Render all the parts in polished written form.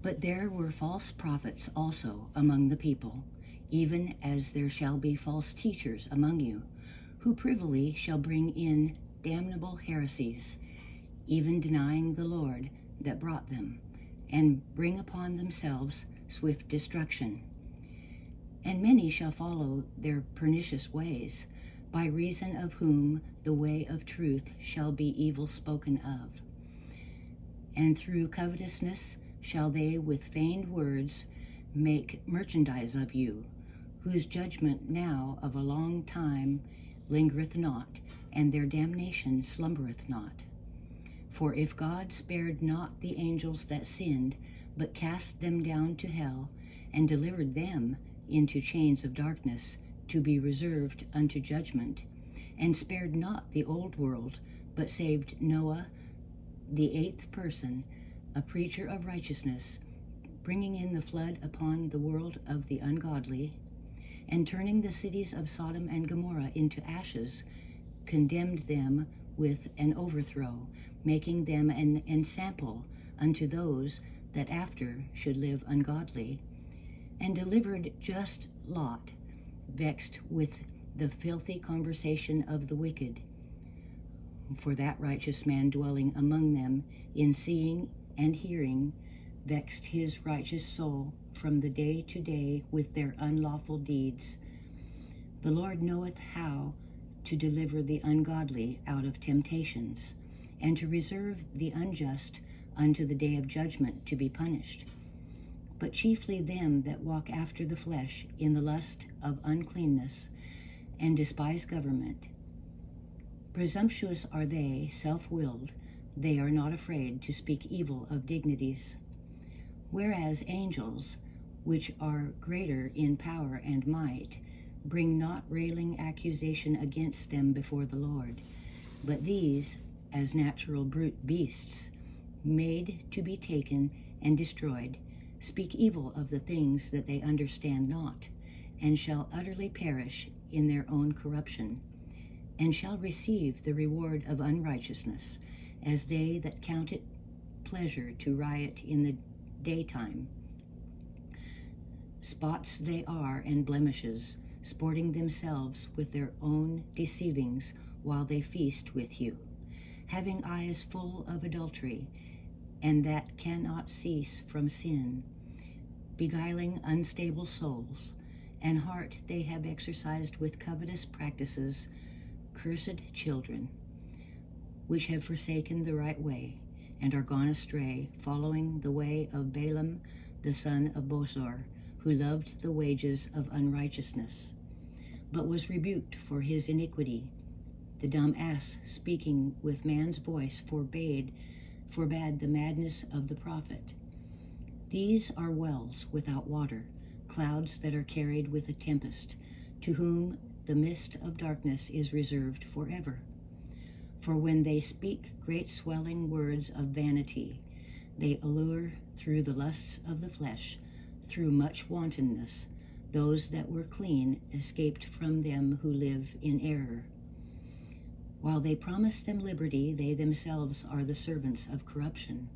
But there were false prophets also among the people, even as there shall be false teachers among you, who privily shall bring in damnable heresies, even denying the Lord that brought them, and bring upon themselves swift destruction. And many shall follow their pernicious ways, by reason of whom the way of truth shall be evil spoken of. And through covetousness shall they with feigned words make merchandise of you, whose judgment now of a long time lingereth not, and their damnation slumbereth not. For if God spared not the angels that sinned, but cast them down to hell, and delivered them into chains of darkness, to be reserved unto judgment, and spared not the old world, but saved Noah, the eighth person, a preacher of righteousness, bringing in the flood upon the world of the ungodly, and turning the cities of Sodom and Gomorrah into ashes, condemned them with an overthrow, making them an ensample unto those that after should live ungodly, and delivered just Lot, vexed with the filthy conversation of the wicked. For that righteous man dwelling among them in seeing and hearing vexed his righteous soul from the day to day with their unlawful deeds. The Lord knoweth how to deliver the ungodly out of temptations, and to reserve the unjust unto the day of judgment to be punished, but chiefly them that walk after the flesh in the lust of uncleanness, and despise government. Presumptuous are they, self-willed, they are not afraid to speak evil of dignities. Whereas angels, which are greater in power and might, bring not railing accusation against them before the Lord, but these, as natural brute beasts, made to be taken and destroyed, speak evil of the things that they understand not, and shall utterly perish in their own corruption, and shall receive the reward of unrighteousness, as they that count it pleasure to riot in the daytime. Spots they are and blemishes, sporting themselves with their own deceivings while they feast with you, having eyes full of adultery, and that cannot cease from sin, beguiling unstable souls, and heart they have exercised with covetous practices, cursed children, which have forsaken the right way, and are gone astray, following the way of Balaam the son of Bosor, who loved the wages of unrighteousness, but was rebuked for his iniquity. The dumb ass, speaking with man's voice, forbade the madness of the prophet. These are wells without water, clouds that are carried with a tempest, to whom the mist of darkness is reserved forever. For when they speak great swelling words of vanity, they allure through the lusts of the flesh, through much wantonness, those that were clean escaped from them who live in error. While they promise them liberty, they themselves are the servants of corruption.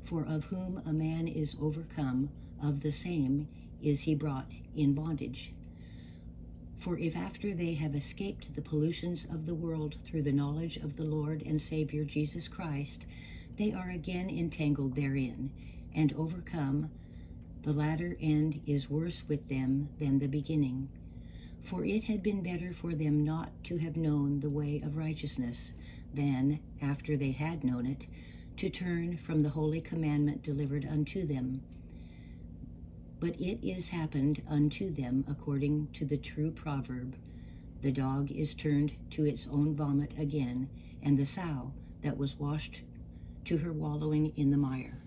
For of whom a man is overcome, of the same is he brought in bondage. For if after they have escaped the pollutions of the world through the knowledge of the Lord and Savior Jesus Christ, they are again entangled therein, and overcome, the latter end is worse with them than the beginning. For it had been better for them not to have known the way of righteousness, than, after they had known it, to turn from the holy commandment delivered unto them. But it is happened unto them according to the true proverb, the dog is turned to its own vomit again, and the sow that was washed to her wallowing in the mire.